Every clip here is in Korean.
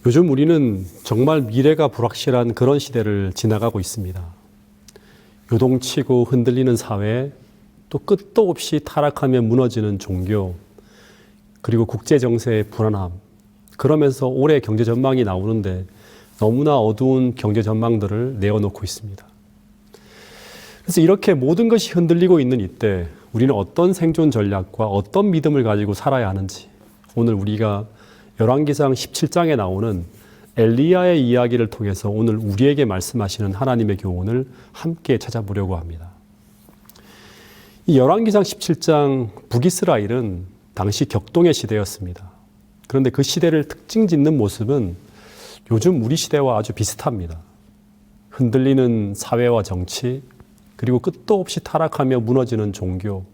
요즘 우리는 정말 미래가 불확실한 그런 시대를 지나가고 있습니다. 요동치고 흔들리는 사회, 또 끝도 없이 타락하며 무너지는 종교, 그리고 국제 정세의 불안함, 그러면서 올해 경제 전망이 나오는데 너무나 어두운 경제 전망들을 내어놓고 있습니다. 그래서 이렇게 모든 것이 흔들리고 있는 이때 우리는 어떤 생존 전략과 어떤 믿음을 가지고 살아야 하는지, 오늘 우리가 열왕기상 17장에 나오는 엘리야의 이야기를 통해서 오늘 우리에게 말씀하시는 하나님의 교훈을 함께 찾아보려고 합니다. 이 열왕기상 17장 북이스라엘은 당시 격동의 시대였습니다. 그런데 그 시대를 특징 짓는 모습은 요즘 우리 시대와 아주 비슷합니다. 흔들리는 사회와 정치, 그리고 끝도 없이 타락하며 무너지는 종교,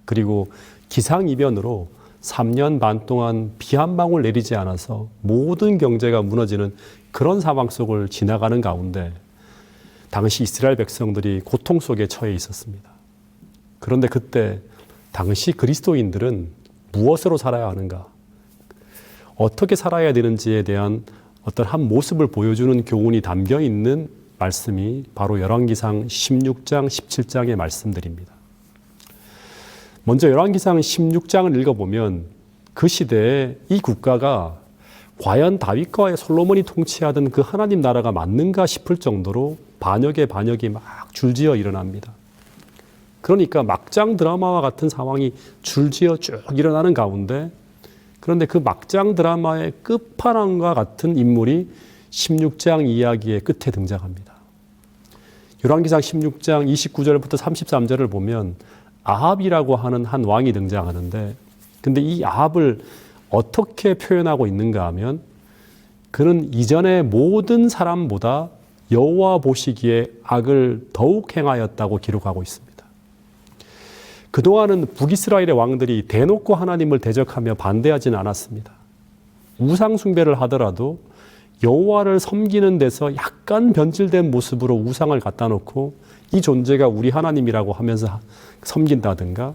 그리고 기상이변으로 3년 반 동안 비 한 방울 내리지 않아서 모든 경제가 무너지는 그런 상황 속을 지나가는 가운데 당시 이스라엘 백성들이 고통 속에 처해 있었습니다. 그런데 그때 당시 그리스도인들은 무엇으로 살아야 하는가? 어떻게 살아야 되는지에 대한 어떤 한 모습을 보여주는 교훈이 담겨 있는 말씀이 바로 열왕기상 16장, 17장의 말씀들입니다. 먼저 열왕기상 16장을 읽어보면 그 시대에 이 국가가 과연 다윗과 솔로몬이 통치하던 그 하나님 나라가 맞는가 싶을 정도로 반역의 반역이 막 줄지어 일어납니다. 그러니까 막장 드라마와 같은 상황이 줄지어 쭉 일어나는 가운데, 그런데 그 막장 드라마의 끝판왕과 같은 인물이 16장 이야기의 끝에 등장합니다. 열왕기상 16장 29절부터 33절을 보면 아합이라고 하는 한 왕이 등장하는데, 근데 이 아합을 어떻게 표현하고 있는가 하면 그는 이전의 모든 사람보다 여호와 보시기에 악을 더욱 행하였다고 기록하고 있습니다. 그동안은 북이스라엘의 왕들이 대놓고 하나님을 대적하며 반대하지는 않았습니다. 우상 숭배를 하더라도 여호와를 섬기는 데서 약간 변질된 모습으로 우상을 갖다 놓고 이 존재가 우리 하나님이라고 하면서 섬긴다든가,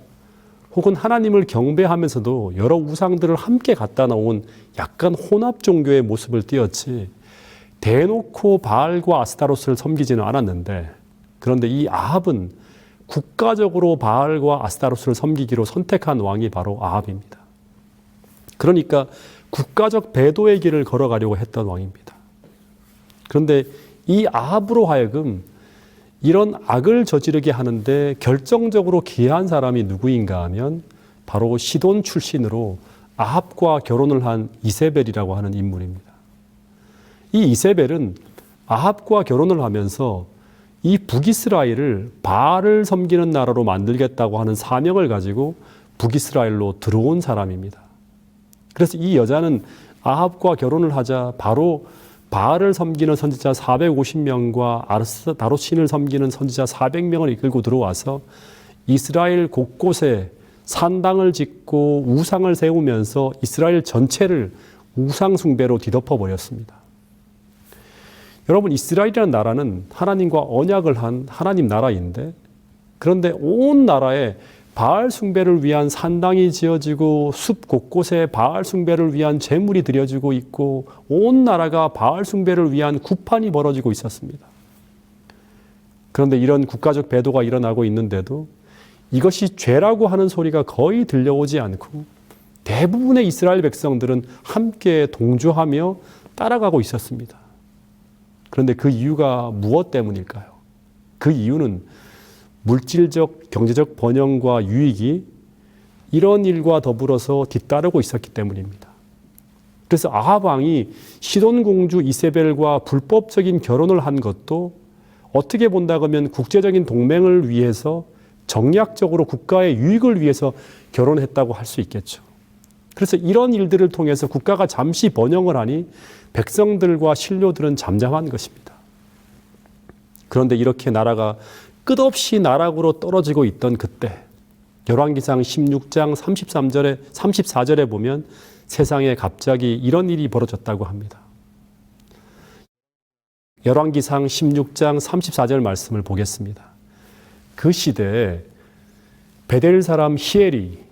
혹은 하나님을 경배하면서도 여러 우상들을 함께 갖다 놓은 약간 혼합 종교의 모습을 띄었지 대놓고 바알과 아스타로스를 섬기지는 않았는데, 그런데 이 아합은 국가적으로 바알과 아스타로스를 섬기기로 선택한 왕이 바로 아합입니다. 그러니까 국가적 배도의 길을 걸어가려고 했던 왕입니다. 그런데 이 아합으로 하여금 이런 악을 저지르게 하는데 결정적으로 기여한 사람이 누구인가 하면 바로 시돈 출신으로 아합과 결혼을 한 이세벨이라고 하는 인물입니다. 이 이세벨은 아합과 결혼을 하면서 이 북이스라엘을 바알을 섬기는 나라로 만들겠다고 하는 사명을 가지고 북이스라엘로 들어온 사람입니다. 그래서 이 여자는 아합과 결혼을 하자 바로 바알을 섬기는 선지자 450명과 아스타롯 신을 섬기는 선지자 400명을 이끌고 들어와서 이스라엘 곳곳에 산당을 짓고 우상을 세우면서 이스라엘 전체를 우상 숭배로 뒤덮어 버렸습니다. 여러분, 이스라엘이라는 나라는 하나님과 언약을 한 하나님 나라인데, 그런데 온 나라에 바알 숭배를 위한 산당이 지어지고 숲 곳곳에 바알 숭배를 위한 제물이 드려지고 있고 온 나라가 바알 숭배를 위한 구판이 벌어지고 있었습니다. 그런데 이런 국가적 배도가 일어나고 있는데도 이것이 죄라고 하는 소리가 거의 들려오지 않고 대부분의 이스라엘 백성들은 함께 동조하며 따라가고 있었습니다. 그런데 그 이유가 무엇 때문일까요? 그 이유는 물질적, 경제적 번영과 유익이 이런 일과 더불어서 뒤따르고 있었기 때문입니다. 그래서 아합 왕이 시돈 공주 이세벨과 불법적인 결혼을 한 것도 어떻게 본다고 하면 국제적인 동맹을 위해서 정략적으로 국가의 유익을 위해서 결혼했다고 할 수 있겠죠. 그래서 이런 일들을 통해서 국가가 잠시 번영을 하니 백성들과 신료들은 잠잠한 것입니다. 그런데 이렇게 나라가 끝없이 나락으로 떨어지고 있던 그때 열왕기상 16장 34절에 보면 세상에 갑자기 이런 일이 벌어졌다고 합니다. 열왕기상 16장 34절 말씀을 보겠습니다. 그 시대에 베델 사람 히엘이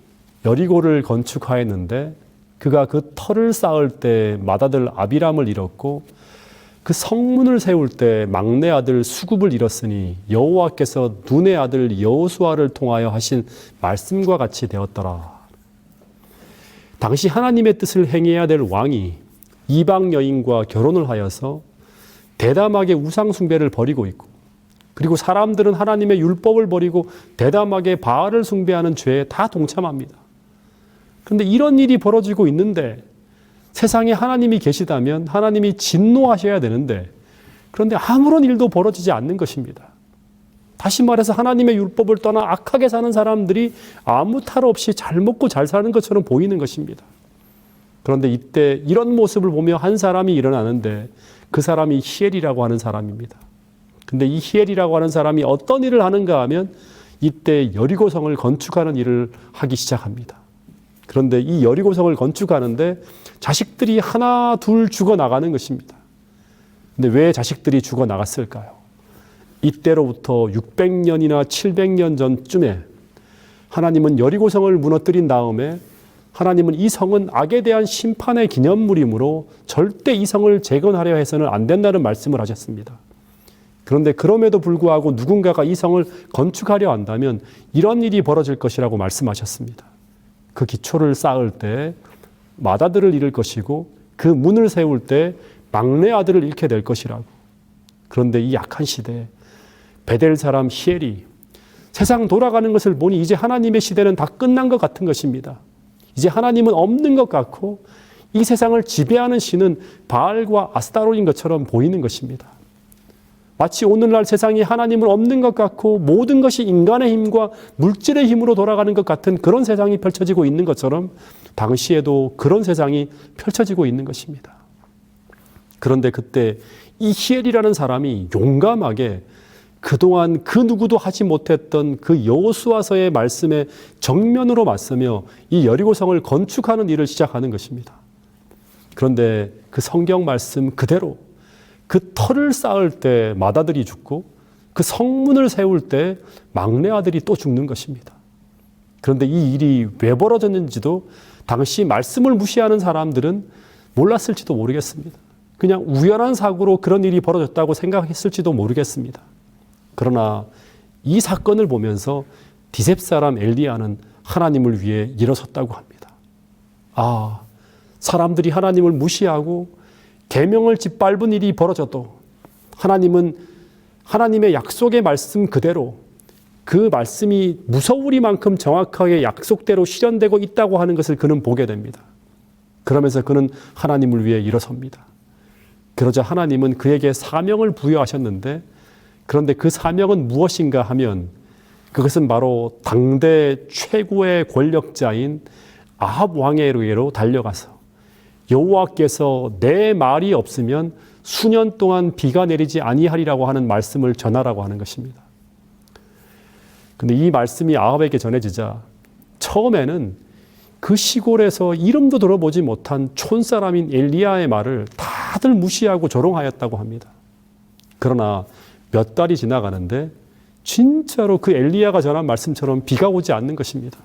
여리고를 건축하였는데 그가 그 터를 쌓을 때 맏아들 아비람을 잃었고 그 성문을 세울 때 막내 아들 수굽을 잃었으니 여호와께서 눈의 아들 여호수아를 통하여 하신 말씀과 같이 되었더라. 당시 하나님의 뜻을 행해야 될 왕이 이방 여인과 결혼을 하여서 대담하게 우상 숭배를 벌이고 있고, 그리고 사람들은 하나님의 율법을 버리고 대담하게 바알을 숭배하는 죄에 다 동참합니다. 그런데 이런 일이 벌어지고 있는데 세상에 하나님이 계시다면 하나님이 진노하셔야 되는데, 그런데 아무런 일도 벌어지지 않는 것입니다. 다시 말해서 하나님의 율법을 떠나 악하게 사는 사람들이 아무 탈 없이 잘 먹고 잘 사는 것처럼 보이는 것입니다. 그런데 이때 이런 모습을 보며 한 사람이 일어나는데 그 사람이 히엘이라고 하는 사람입니다. 근데 이 히엘이라고 하는 사람이 어떤 일을 하는가 하면 이때 여리고성을 건축하는 일을 하기 시작합니다. 그런데 이 여리고성을 건축하는데 자식들이 하나 둘 죽어나가는 것입니다. 근데 왜 자식들이 죽어나갔을까요? 이때로부터 600년이나 700년 전쯤에 하나님은 여리고성을 무너뜨린 다음에 하나님은 이 성은 악에 대한 심판의 기념물이므로 절대 이 성을 재건하려 해서는 안 된다는 말씀을 하셨습니다. 그런데 그럼에도 불구하고 누군가가 이 성을 건축하려 한다면 이런 일이 벌어질 것이라고 말씀하셨습니다. 그 기초를 쌓을 때 맏아들을 잃을 것이고 그 문을 세울 때 막내 아들을 잃게 될 것이라고. 그런데 이 약한 시대에 베델 사람 히엘이 세상 돌아가는 것을 보니 이제 하나님의 시대는 다 끝난 것 같은 것입니다. 이제 하나님은 없는 것 같고 이 세상을 지배하는 신은 바알과 아스타롯인 것처럼 보이는 것입니다. 마치 오늘날 세상이 하나님은 없는 것 같고 모든 것이 인간의 힘과 물질의 힘으로 돌아가는 것 같은 그런 세상이 펼쳐지고 있는 것처럼 당시에도 그런 세상이 펼쳐지고 있는 것입니다. 그런데 그때 이 히엘이라는 사람이 용감하게 그동안 그 누구도 하지 못했던 그 여호수아서의 말씀에 정면으로 맞서며 이 여리고성을 건축하는 일을 시작하는 것입니다. 그런데 그 성경 말씀 그대로 그 터를 쌓을 때 맏아들이 죽고 그 성문을 세울 때 막내 아들이 또 죽는 것입니다. 그런데 이 일이 왜 벌어졌는지도 당시 말씀을 무시하는 사람들은 몰랐을지도 모르겠습니다. 그냥 우연한 사고로 그런 일이 벌어졌다고 생각했을지도 모르겠습니다. 그러나 이 사건을 보면서 디셉 사람 엘리야는 하나님을 위해 일어섰다고 합니다. 아, 사람들이 하나님을 무시하고 계명을 짓밟은 일이 벌어져도 하나님은 하나님의 약속의 말씀 그대로 그 말씀이 무서우리만큼 정확하게 약속대로 실현되고 있다고 하는 것을 그는 보게 됩니다. 그러면서 그는 하나님을 위해 일어섭니다. 그러자 하나님은 그에게 사명을 부여하셨는데 그런데 그 사명은 무엇인가 하면 그것은 바로 당대 최고의 권력자인 아합 왕에게로 달려가서 여호와께서 내 말이 없으면 수년 동안 비가 내리지 아니하리라고 하는 말씀을 전하라고 하는 것입니다. 근데 이 말씀이 아합에게 전해지자 처음에는 그 시골에서 이름도 들어보지 못한 촌사람인 엘리야의 말을 다들 무시하고 조롱하였다고 합니다. 그러나 몇 달이 지나가는데 진짜로 그 엘리야가 전한 말씀처럼 비가 오지 않는 것입니다.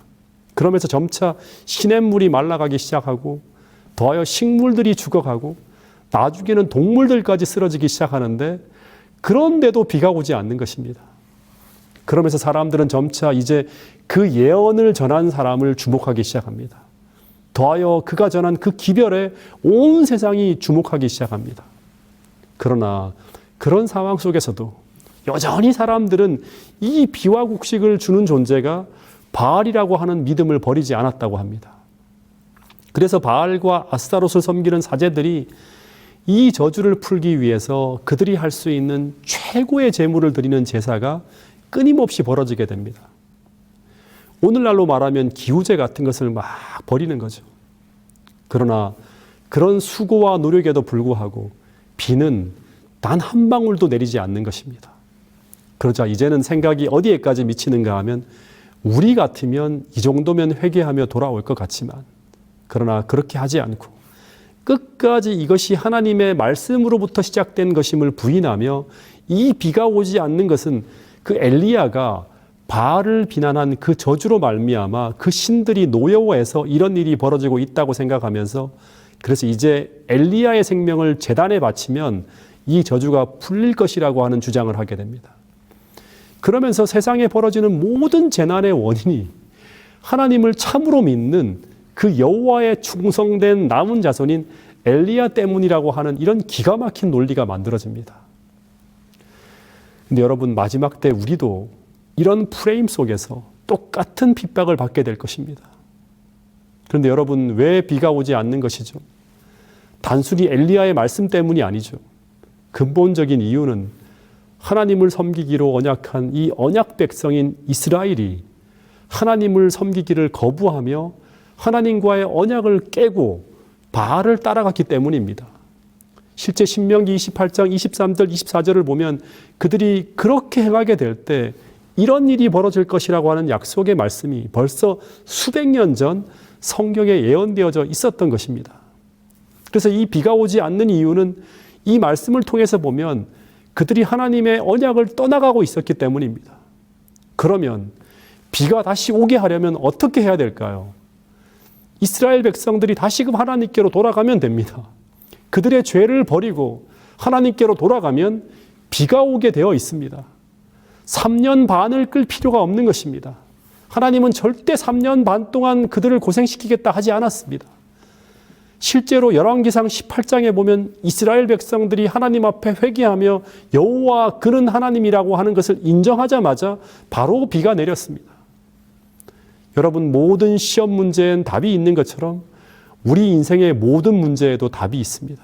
그러면서 점차 시냇물이 말라가기 시작하고 더하여 식물들이 죽어가고 나중에는 동물들까지 쓰러지기 시작하는데 그런데도 비가 오지 않는 것입니다. 그러면서 사람들은 점차 이제 그 예언을 전한 사람을 주목하기 시작합니다. 더하여 그가 전한 그 기별에 온 세상이 주목하기 시작합니다. 그러나 그런 상황 속에서도 여전히 사람들은 이 비와 곡식을 주는 존재가 바알이라고 하는 믿음을 버리지 않았다고 합니다. 그래서 바알과 아스타롯을 섬기는 사제들이 이 저주를 풀기 위해서 그들이 할 수 있는 최고의 제물을 드리는 제사가 끊임없이 벌어지게 됩니다. 오늘날로 말하면 기우제 같은 것을 막 버리는 거죠. 그러나 그런 수고와 노력에도 불구하고 비는 단 한 방울도 내리지 않는 것입니다. 그러자 이제는 생각이 어디에까지 미치는가 하면 우리 같으면 이 정도면 회개하며 돌아올 것 같지만 그러나 그렇게 하지 않고 끝까지 이것이 하나님의 말씀으로부터 시작된 것임을 부인하며 이 비가 오지 않는 것은 그 엘리야가 바알을 비난한 그 저주로 말미암아 그 신들이 노여워해서 이런 일이 벌어지고 있다고 생각하면서 그래서 이제 엘리야의 생명을 제단에 바치면 이 저주가 풀릴 것이라고 하는 주장을 하게 됩니다. 그러면서 세상에 벌어지는 모든 재난의 원인이 하나님을 참으로 믿는 그 여호와의 충성된 남은 자손인 엘리야 때문이라고 하는 이런 기가 막힌 논리가 만들어집니다. 근데 여러분 마지막 때 우리도 이런 프레임 속에서 똑같은 핍박을 받게 될 것입니다. 그런데 여러분 왜 비가 오지 않는 것이죠? 단순히 엘리야의 말씀 때문이 아니죠. 근본적인 이유는 하나님을 섬기기로 언약한 이 언약 백성인 이스라엘이 하나님을 섬기기를 거부하며 하나님과의 언약을 깨고 바알을 따라갔기 때문입니다. 실제 신명기 28장 23절 24절을 보면 그들이 그렇게 행하게 될 때 이런 일이 벌어질 것이라고 하는 약속의 말씀이 벌써 수백 년 전 성경에 예언되어져 있었던 것입니다. 그래서 이 비가 오지 않는 이유는 이 말씀을 통해서 보면 그들이 하나님의 언약을 떠나가고 있었기 때문입니다. 그러면 비가 다시 오게 하려면 어떻게 해야 될까요? 이스라엘 백성들이 다시금 하나님께로 돌아가면 됩니다. 그들의 죄를 버리고 하나님께로 돌아가면 비가 오게 되어 있습니다. 3년 반을 끌 필요가 없는 것입니다. 하나님은 절대 3년 반 동안 그들을 고생시키겠다 하지 않았습니다. 실제로 열왕기상 18장에 보면 이스라엘 백성들이 하나님 앞에 회개하며 여호와 그는 하나님이라고 하는 것을 인정하자마자 바로 비가 내렸습니다. 여러분, 모든 시험 문제엔 답이 있는 것처럼 우리 인생의 모든 문제에도 답이 있습니다.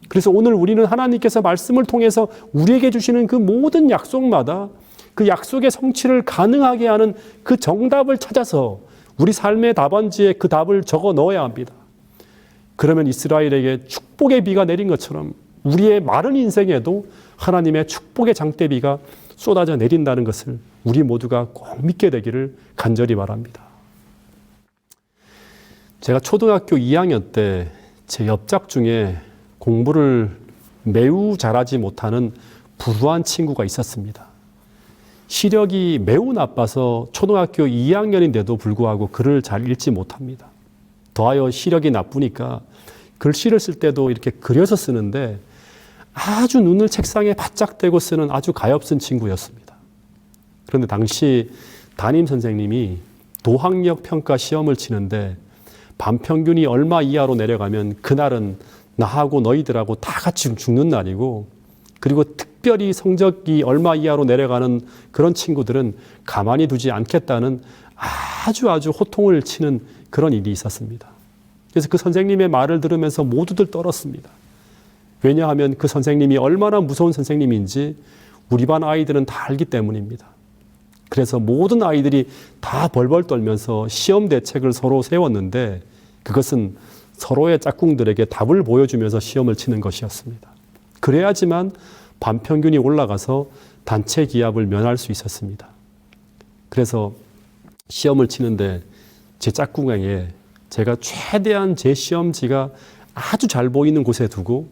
그래서 오늘 우리는 하나님께서 말씀을 통해서 우리에게 주시는 그 모든 약속마다 그 약속의 성취를 가능하게 하는 그 정답을 찾아서 우리 삶의 답안지에 그 답을 적어 넣어야 합니다. 그러면 이스라엘에게 축복의 비가 내린 것처럼 우리의 마른 인생에도 하나님의 축복의 장대비가 쏟아져 내린다는 것을 우리 모두가 꼭 믿게 되기를 간절히 바랍니다. 제가 초등학교 2학년 때 제 옆작 중에 공부를 매우 잘하지 못하는 불우한 친구가 있었습니다. 시력이 매우 나빠서 초등학교 2학년인데도 불구하고 글을 잘 읽지 못합니다. 더하여 시력이 나쁘니까 글씨를 쓸 때도 이렇게 그려서 쓰는데 아주 눈을 책상에 바짝 대고 쓰는 아주 가엾은 친구였습니다. 그런데 당시 담임 선생님이 도학력 평가 시험을 치는데 반평균이 얼마 이하로 내려가면 그날은 나하고 너희들하고 다 같이 죽는 날이고, 그리고 특별히 성적이 얼마 이하로 내려가는 그런 친구들은 가만히 두지 않겠다는 아주 호통을 치는 그런 일이 있었습니다. 그래서 그 선생님의 말을 들으면서 모두들 떨었습니다. 왜냐하면 그 선생님이 얼마나 무서운 선생님인지 우리 반 아이들은 다 알기 때문입니다. 그래서 모든 아이들이 다 벌벌 떨면서 시험 대책을 서로 세웠는데 그것은 서로의 짝꿍들에게 답을 보여주면서 시험을 치는 것이었습니다. 그래야지만 반평균이 올라가서 단체 기합을 면할 수 있었습니다. 그래서 시험을 치는데 제 짝꿍에게 제가 최대한 제 시험지가 아주 잘 보이는 곳에 두고,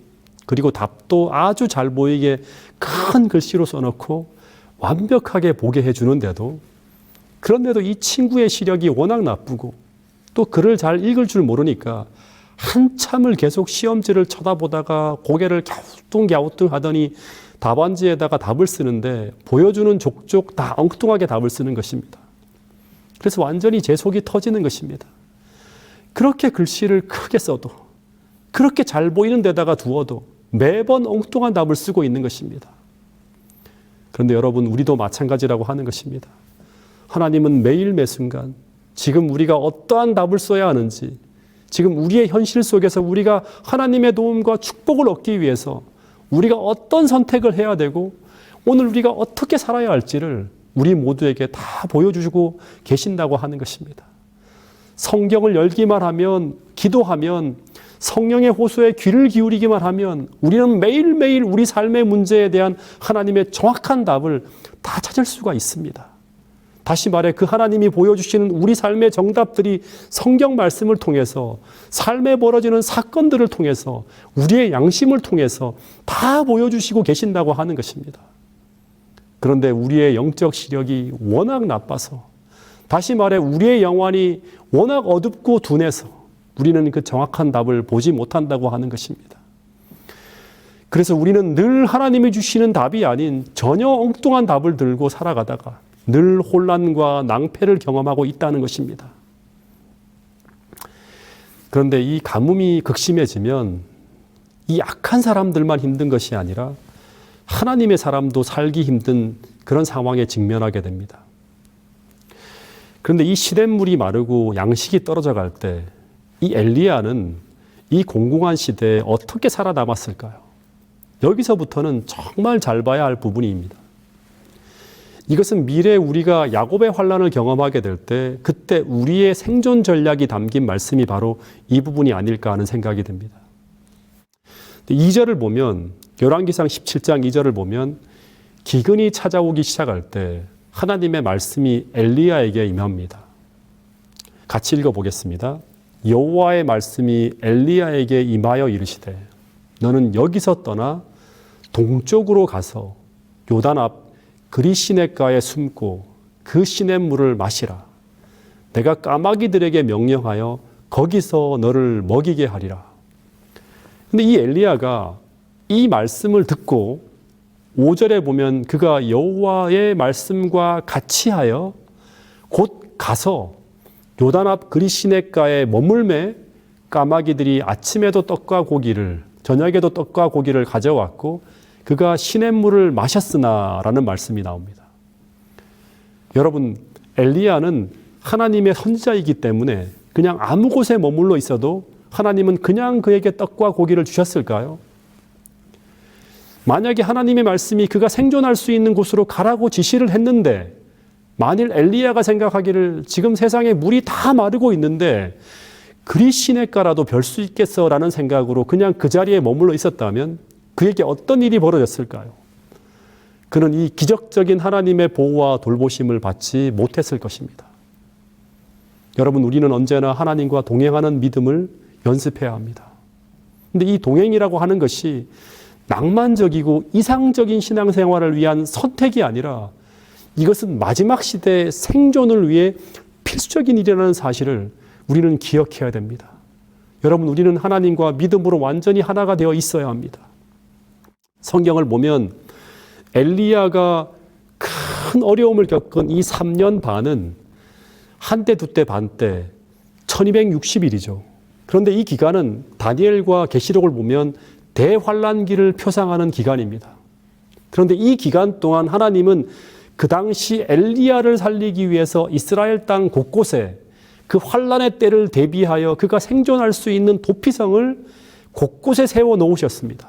그리고 답도 아주 잘 보이게 큰 글씨로 써놓고 완벽하게 보게 해주는데도, 그런데도 이 친구의 시력이 워낙 나쁘고 또 글을 잘 읽을 줄 모르니까 한참을 계속 시험지를 쳐다보다가 고개를 갸우뚱갸우뚱 하더니 답안지에다가 답을 쓰는데 보여주는 족족 다 엉뚱하게 답을 쓰는 것입니다. 그래서 완전히 제 속이 터지는 것입니다. 그렇게 글씨를 크게 써도, 그렇게 잘 보이는 데다가 두어도 매번 엉뚱한 답을 쓰고 있는 것입니다. 그런데 여러분, 우리도 마찬가지라고 하는 것입니다. 하나님은 매일 매순간 지금 우리가 어떠한 답을 써야 하는지, 지금 우리의 현실 속에서 우리가 하나님의 도움과 축복을 얻기 위해서 우리가 어떤 선택을 해야 되고 오늘 우리가 어떻게 살아야 할지를 우리 모두에게 다 보여주시고 계신다고 하는 것입니다. 성경을 열기만 하면, 기도하면, 성령의 호소에 귀를 기울이기만 하면 우리는 매일매일 우리 삶의 문제에 대한 하나님의 정확한 답을 다 찾을 수가 있습니다. 다시 말해, 그 하나님이 보여주시는 우리 삶의 정답들이 성경 말씀을 통해서, 삶에 벌어지는 사건들을 통해서, 우리의 양심을 통해서 다 보여주시고 계신다고 하는 것입니다. 그런데 우리의 영적 시력이 워낙 나빠서, 다시 말해 우리의 영혼이 워낙 어둡고 둔해서 우리는 그 정확한 답을 보지 못한다고 하는 것입니다. 그래서 우리는 늘 하나님이 주시는 답이 아닌 전혀 엉뚱한 답을 들고 살아가다가 늘 혼란과 낭패를 경험하고 있다는 것입니다. 그런데 이 가뭄이 극심해지면 이 악한 사람들만 힘든 것이 아니라 하나님의 사람도 살기 힘든 그런 상황에 직면하게 됩니다. 그런데 이 시냇물이 마르고 양식이 떨어져 갈 때 이 엘리야는 이 공공한 시대에 어떻게 살아남았을까요? 여기서부터는 정말 잘 봐야 할 부분입니다. 이것은 미래에 우리가 야곱의 환난을 경험하게 될 때 그때 우리의 생존 전략이 담긴 말씀이 바로 이 부분이 아닐까 하는 생각이 듭니다. 2절을 보면, 열왕기상 17장 2절을 보면 기근이 찾아오기 시작할 때 하나님의 말씀이 엘리야에게 임합니다. 같이 읽어보겠습니다. 여호와의 말씀이 엘리야에게 임하여 이르시되 너는 여기서 떠나 동쪽으로 가서 요단 앞 그리 시냇가에 숨고 그 시냇물을 마시라. 내가 까마귀들에게 명령하여 거기서 너를 먹이게 하리라. 근데 이 엘리야가 이 말씀을 듣고 5절에 보면 그가 여호와의 말씀과 같이 하여 곧 가서 요단 앞 그리시네가에 머물매 까마귀들이 아침에도 떡과 고기를 저녁에도 떡과 고기를 가져왔고 그가 시냇물을 마셨으나라는 말씀이 나옵니다. 여러분, 엘리야는 하나님의 선지자이기 때문에 그냥 아무 곳에 머물러 있어도 하나님은 그냥 그에게 떡과 고기를 주셨을까요? 만약에 하나님의 말씀이 그가 생존할 수 있는 곳으로 가라고 지시를 했는데 만일 엘리야가 생각하기를 지금 세상에 물이 다 마르고 있는데 그리 시냇가라도 별 수 있겠어라는 생각으로 그냥 그 자리에 머물러 있었다면 그에게 어떤 일이 벌어졌을까요? 그는 이 기적적인 하나님의 보호와 돌보심을 받지 못했을 것입니다. 여러분, 우리는 언제나 하나님과 동행하는 믿음을 연습해야 합니다. 근데 이 동행이라고 하는 것이 낭만적이고 이상적인 신앙생활을 위한 선택이 아니라 이것은 마지막 시대의 생존을 위해 필수적인 일이라는 사실을 우리는 기억해야 됩니다. 여러분, 우리는 하나님과 믿음으로 완전히 하나가 되어 있어야 합니다. 성경을 보면 엘리야가 큰 어려움을 겪은 이 3년 반은 한 때, 두 때, 반 때 1260일이죠. 그런데 이 기간은 다니엘과 계시록을 보면 대환란기를 표상하는 기간입니다. 그런데 이 기간 동안 하나님은 그 당시 엘리야를 살리기 위해서 이스라엘 땅 곳곳에 그 환란의 때를 대비하여 그가 생존할 수 있는 도피성을 곳곳에 세워 놓으셨습니다.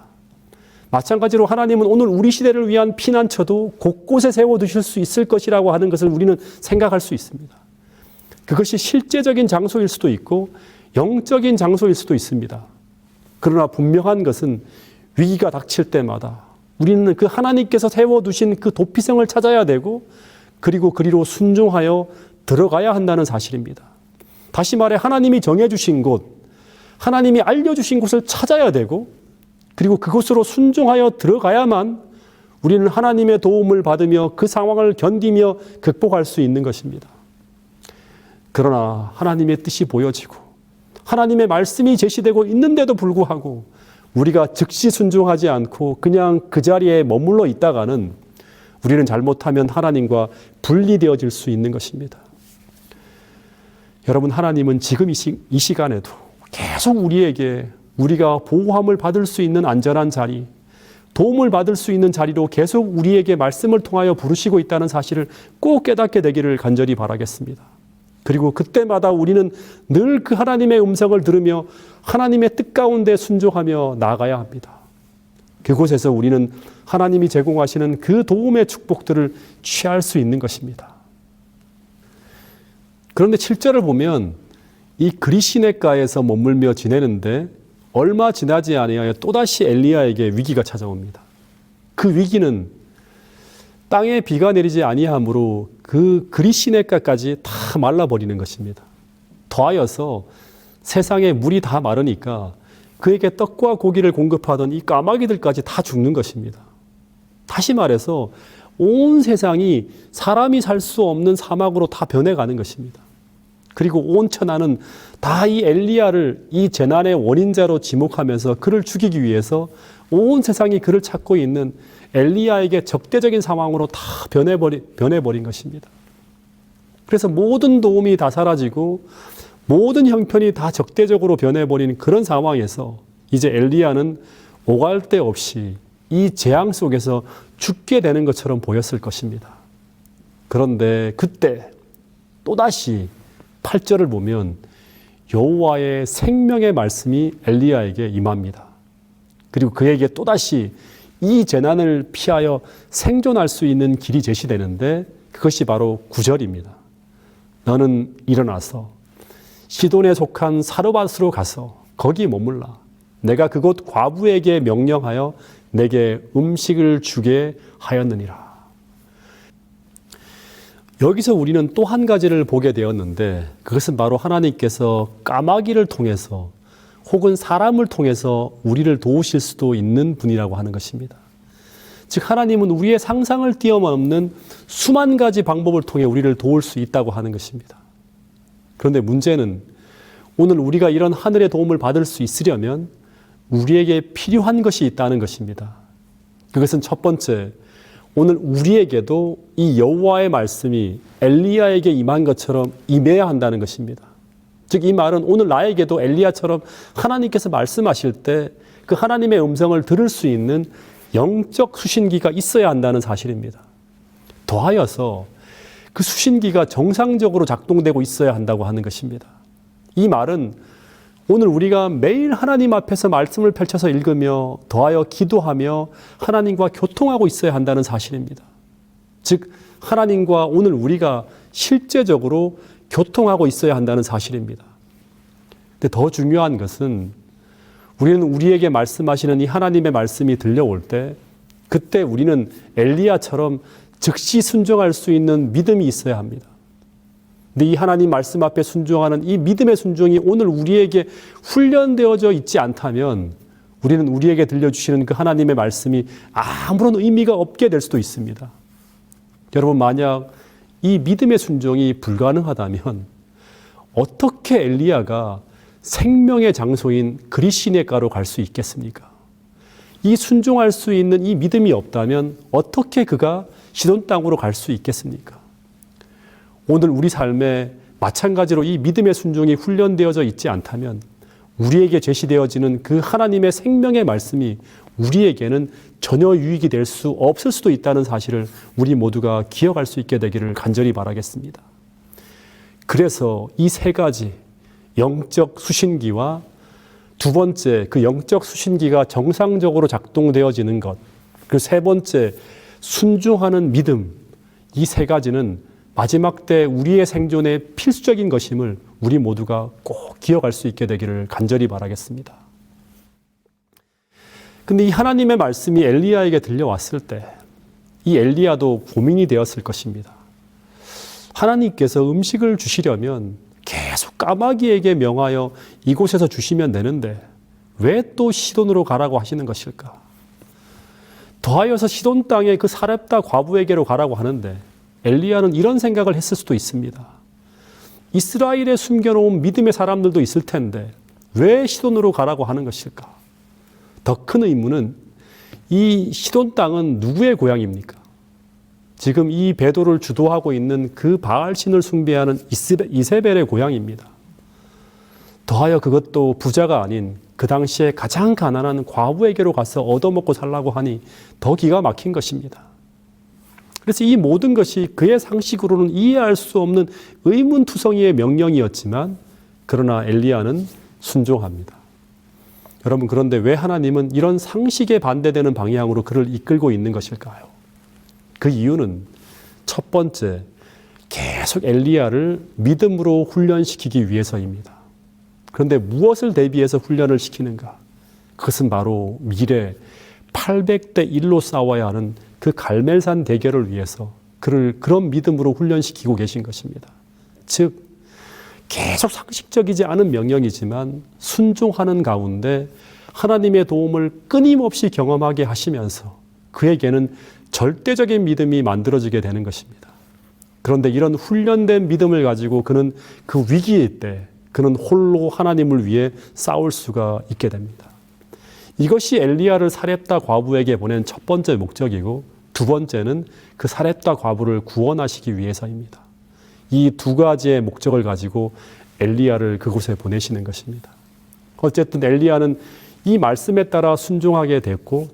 마찬가지로 하나님은 오늘 우리 시대를 위한 피난처도 곳곳에 세워 두실 수 있을 것이라고 하는 것을 우리는 생각할 수 있습니다. 그것이 실제적인 장소일 수도 있고 영적인 장소일 수도 있습니다. 그러나 분명한 것은 위기가 닥칠 때마다 우리는 그 하나님께서 세워두신 그 도피성을 찾아야 되고 그리고 그리로 순종하여 들어가야 한다는 사실입니다. 다시 말해 하나님이 정해주신 곳, 하나님이 알려주신 곳을 찾아야 되고 그리고 그곳으로 순종하여 들어가야만 우리는 하나님의 도움을 받으며 그 상황을 견디며 극복할 수 있는 것입니다. 그러나 하나님의 뜻이 보여지고 하나님의 말씀이 제시되고 있는데도 불구하고 우리가 즉시 순종하지 않고 그냥 그 자리에 머물러 있다가는 우리는 잘못하면 하나님과 분리되어질 수 있는 것입니다. 여러분, 하나님은 지금 이 시간에도 계속 우리에게 우리가 보호함을 받을 수 있는 안전한 자리, 도움을 받을 수 있는 자리로 계속 우리에게 말씀을 통하여 부르시고 있다는 사실을 꼭 깨닫게 되기를 간절히 바라겠습니다. 그리고 그때마다 우리는 늘 그 하나님의 음성을 들으며 하나님의 뜻 가운데 순종하며 나아가야 합니다. 그곳에서 우리는 하나님이 제공하시는 그 도움의 축복들을 취할 수 있는 것입니다. 그런데 7절을 보면 이 그리시네가에서 머물며 지내는데 얼마 지나지 아니하여 또다시 엘리야에게 위기가 찾아옵니다. 그 위기는 땅에 비가 내리지 아니하므로 그 그리시네가까지 다 말라버리는 것입니다. 더하여서 세상에 물이 다 마르니까 그에게 떡과 고기를 공급하던 이 까마귀들까지 다 죽는 것입니다. 다시 말해서 온 세상이 사람이 살 수 없는 사막으로 다 변해가는 것입니다. 그리고 온 천하는 다 이 엘리야를 이 재난의 원인자로 지목하면서 그를 죽이기 위해서 온 세상이 그를 찾고 있는 엘리야에게 적대적인 상황으로 다 변해버린 것입니다. 그래서 모든 도움이 다 사라지고 모든 형편이 다 적대적으로 변해버린 그런 상황에서 이제 엘리야는 오갈 데 없이 이 재앙 속에서 죽게 되는 것처럼 보였을 것입니다. 그런데 그때 또다시 8절을 보면 여호와의 생명의 말씀이 엘리야에게 임합니다. 그리고 그에게 또다시 이 재난을 피하여 생존할 수 있는 길이 제시되는데 그것이 바로 9절입니다. 너는 일어나서 시돈에 속한 사르밧으로 가서 거기 머물라. 내가 그곳 과부에게 명령하여 내게 음식을 주게 하였느니라. 여기서 우리는 또 한 가지를 보게 되었는데 그것은 바로 하나님께서 까마귀를 통해서 혹은 사람을 통해서 우리를 도우실 수도 있는 분이라고 하는 것입니다. 즉 하나님은 우리의 상상을 뛰어넘는 수만 가지 방법을 통해 우리를 도울 수 있다고 하는 것입니다. 그런데 문제는 오늘 우리가 이런 하늘의 도움을 받을 수 있으려면 우리에게 필요한 것이 있다는 것입니다. 그것은 첫 번째, 오늘 우리에게도 이 여호와의 말씀이 엘리야에게 임한 것처럼 임해야 한다는 것입니다. 즉, 이 말은 오늘 나에게도 엘리야처럼 하나님께서 말씀하실 때 그 하나님의 음성을 들을 수 있는 영적 수신기가 있어야 한다는 사실입니다. 더하여서 그 수신기가 정상적으로 작동되고 있어야 한다고 하는 것입니다. 이 말은 오늘 우리가 매일 하나님 앞에서 말씀을 펼쳐서 읽으며 더하여 기도하며 하나님과 교통하고 있어야 한다는 사실입니다. 즉, 하나님과 오늘 우리가 실제적으로 교통하고 있어야 한다는 사실입니다. 근데 더 중요한 것은 우리는 우리에게 말씀하시는 이 하나님의 말씀이 들려올 때 그때 우리는 엘리야처럼 즉시 순종할 수 있는 믿음이 있어야 합니다. 근데 이 하나님 말씀 앞에 순종하는 이 믿음의 순종이 오늘 우리에게 훈련되어져 있지 않다면 우리는 우리에게 들려주시는 그 하나님의 말씀이 아무런 의미가 없게 될 수도 있습니다. 여러분, 만약 이 믿음의 순종이 불가능하다면 어떻게 엘리야가 생명의 장소인 그리시네가로 갈 수 있겠습니까? 이 순종할 수 있는 이 믿음이 없다면 어떻게 그가 시돈 땅으로 갈 수 있겠습니까? 오늘 우리 삶에 마찬가지로 이 믿음의 순종이 훈련되어져 있지 않다면 우리에게 제시되어지는 그 하나님의 생명의 말씀이 우리에게는 전혀 유익이 될 수 없을 수도 있다는 사실을 우리 모두가 기억할 수 있게 되기를 간절히 바라겠습니다. 그래서 이 세 가지 영적 수신기와 두 번째, 그 영적 수신기가 정상적으로 작동되어지는 것, 그 세 번째, 순종하는 믿음, 이 세 가지는 마지막 때 우리의 생존에 필수적인 것임을 우리 모두가 꼭 기억할 수 있게 되기를 간절히 바라겠습니다. 근데 이 하나님의 말씀이 엘리야에게 들려왔을 때 이 엘리야도 고민이 되었을 것입니다. 하나님께서 음식을 주시려면 계속 까마귀에게 명하여 이곳에서 주시면 되는데 왜 또 시돈으로 가라고 하시는 것일까? 더하여서 시돈 땅의 그 사렙다 과부에게로 가라고 하는데 엘리야는 이런 생각을 했을 수도 있습니다. 이스라엘에 숨겨놓은 믿음의 사람들도 있을 텐데 왜 시돈으로 가라고 하는 것일까? 더 큰 의문은 이 시돈 땅은 누구의 고향입니까? 지금 이 배도를 주도하고 있는 그 바알신을 숭배하는 이세벨의 고향입니다. 더하여 그것도 부자가 아닌 그 당시에 가장 가난한 과부에게로 가서 얻어먹고 살라고 하니 더 기가 막힌 것입니다. 그래서 이 모든 것이 그의 상식으로는 이해할 수 없는 의문투성이의 명령이었지만 그러나 엘리야는 순종합니다. 여러분, 그런데 왜 하나님은 이런 상식에 반대되는 방향으로 그를 이끌고 있는 것일까요? 그 이유는 첫 번째, 계속 엘리야를 믿음으로 훈련시키기 위해서입니다. 그런데 무엇을 대비해서 훈련을 시키는가? 그것은 바로 미래 800대 1로 싸워야 하는 그 갈멜산 대결을 위해서 그를 그런 믿음으로 훈련시키고 계신 것입니다. 즉, 계속 상식적이지 않은 명령이지만 순종하는 가운데 하나님의 도움을 끊임없이 경험하게 하시면서 그에게는 절대적인 믿음이 만들어지게 되는 것입니다. 그런데 이런 훈련된 믿음을 가지고 그는 그 위기일 때 그는 홀로 하나님을 위해 싸울 수가 있게 됩니다. 이것이 엘리야를 사렙다 과부에게 보낸 첫 번째 목적이고 두 번째는 그 사렙다 과부를 구원하시기 위해서입니다. 이 두 가지의 목적을 가지고 엘리야를 그곳에 보내시는 것입니다. 어쨌든 엘리야는 이 말씀에 따라 순종하게 되고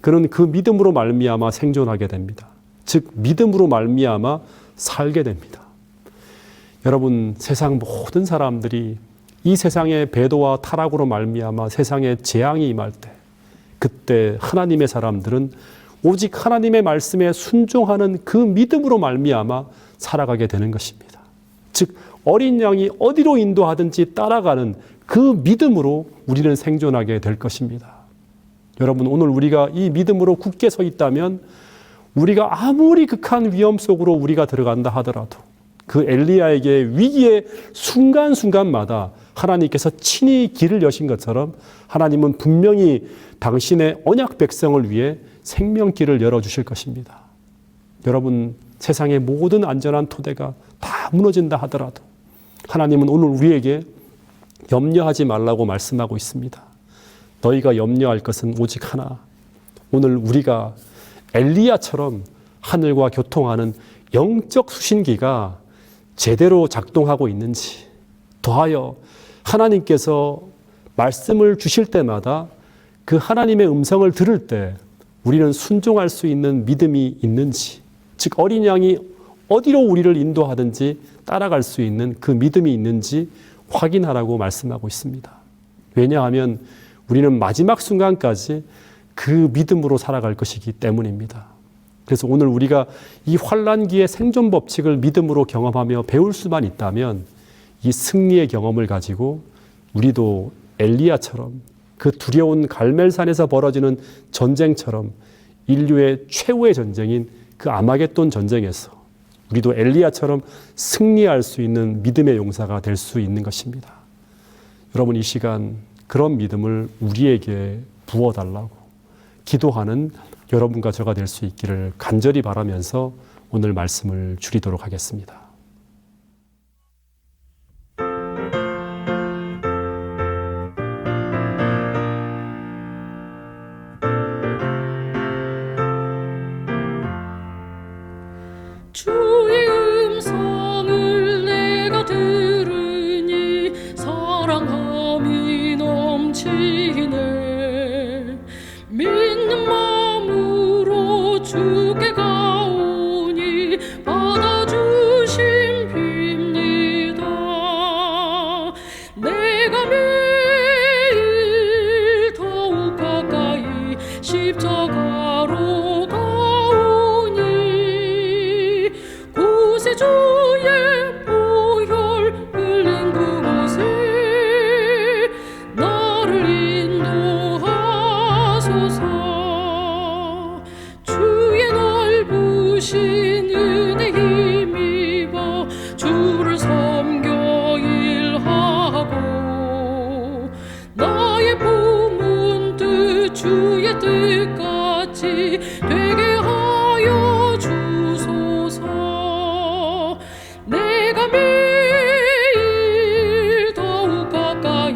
그는 그 믿음으로 말미암아 생존하게 됩니다. 즉 믿음으로 말미암아 살게 됩니다. 여러분, 세상 모든 사람들이 이 세상의 배도와 타락으로 말미암아 세상에 재앙이 임할 때 그때 하나님의 사람들은 오직 하나님의 말씀에 순종하는 그 믿음으로 말미암아 살아가게 되는 것입니다. 즉 어린 양이 어디로 인도하든지 따라가는 그 믿음으로 우리는 생존하게 될 것입니다. 여러분, 오늘 우리가 이 믿음으로 굳게 서 있다면 우리가 아무리 극한 위험 속으로 우리가 들어간다 하더라도 그 엘리야에게 위기의 순간순간마다 하나님께서 친히 길을 여신 것처럼 하나님은 분명히 당신의 언약 백성을 위해 생명길을 열어주실 것입니다. 여러분, 세상의 모든 안전한 토대가 다 무너진다 하더라도 하나님은 오늘 우리에게 염려하지 말라고 말씀하고 있습니다. 너희가 염려할 것은 오직 하나. 오늘 우리가 엘리야처럼 하늘과 교통하는 영적 수신기가 제대로 작동하고 있는지, 더하여 하나님께서 말씀을 주실 때마다 그 하나님의 음성을 들을 때 우리는 순종할 수 있는 믿음이 있는지, 즉 어린 양이 어디로 우리를 인도하든지 따라갈 수 있는 그 믿음이 있는지 확인하라고 말씀하고 있습니다. 왜냐하면 우리는 마지막 순간까지 그 믿음으로 살아갈 것이기 때문입니다. 그래서 오늘 우리가 이 환난기의 생존 법칙을 믿음으로 경험하며 배울 수만 있다면 이 승리의 경험을 가지고 우리도 엘리야처럼 그 두려운 갈멜산에서 벌어지는 전쟁처럼 인류의 최후의 전쟁인 그 아마겟돈 전쟁에서 우리도 엘리야처럼 승리할 수 있는 믿음의 용사가 될 수 있는 것입니다. 여러분, 이 시간 그런 믿음을 우리에게 부어달라고 기도하는 여러분과 저가 될 수 있기를 간절히 바라면서 오늘 말씀을 줄이도록 하겠습니다. 주의 음성을 내가 들으니 사랑함이 넘치네. 믿는 마음으로 주께 가오니 받아주심 빕니다. 내가 매일 더욱 가까이 십자가로 가오니 곳에 주의 보혈 흘린 그곳에 나를 인도하소서. 주의 넓으신 은혜 힘입어 주를 섬겨 일하고 나의 품은 뜻 주의 뜻같이 되게 하여 주소서. 내가 매일 더욱 가까이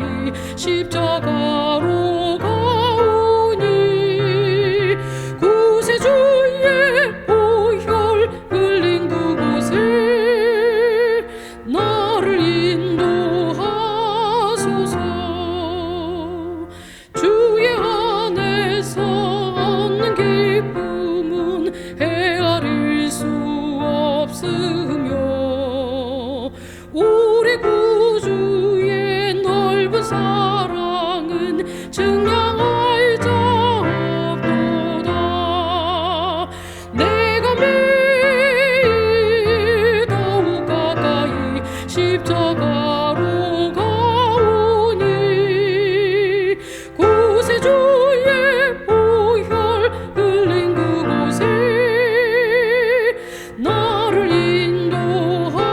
십자가로 가오니 곳에 주의 보혈 흘린 그곳에 나를 인도하소서. 주의 안에서 얻는 기쁨은 헤아릴 수 없으며 우리 구주의 넓은 사랑은 증량할 자 없도다. 내가 매일 더욱 가까이 십자가로 가오니 곳에 주의 보혈 흘린 그곳에 나를 인도하소서.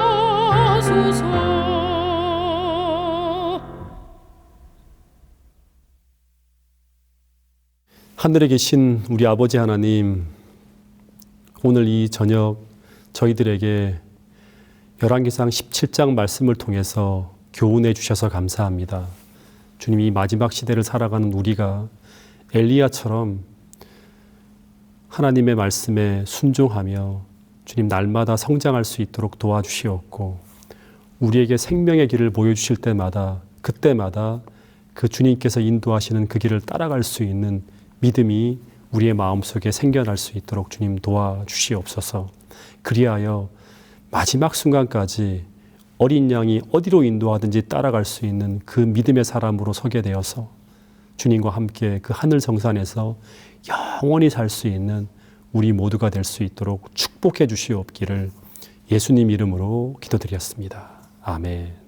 하늘에 계신 우리 아버지 하나님, 오늘 이 저녁 저희들에게 열왕기상 17장 말씀을 통해서 교훈해 주셔서 감사합니다. 주님, 이 마지막 시대를 살아가는 우리가 엘리야처럼 하나님의 말씀에 순종하며 주님 날마다 성장할 수 있도록 도와주시옵고, 우리에게 생명의 길을 보여주실 때마다 그때마다 그 주님께서 인도하시는 그 길을 따라갈 수 있는 믿음이 우리의 마음속에 생겨날 수 있도록 주님 도와주시옵소서. 그리하여 마지막 순간까지 어린 양이 어디로 인도하든지 따라갈 수 있는 그 믿음의 사람으로 서게 되어서 주님과 함께 그 하늘 성산에서 영원히 살 수 있는 우리 모두가 될 수 있도록 축복해 주시옵기를 예수님 이름으로 기도드렸습니다. 아멘.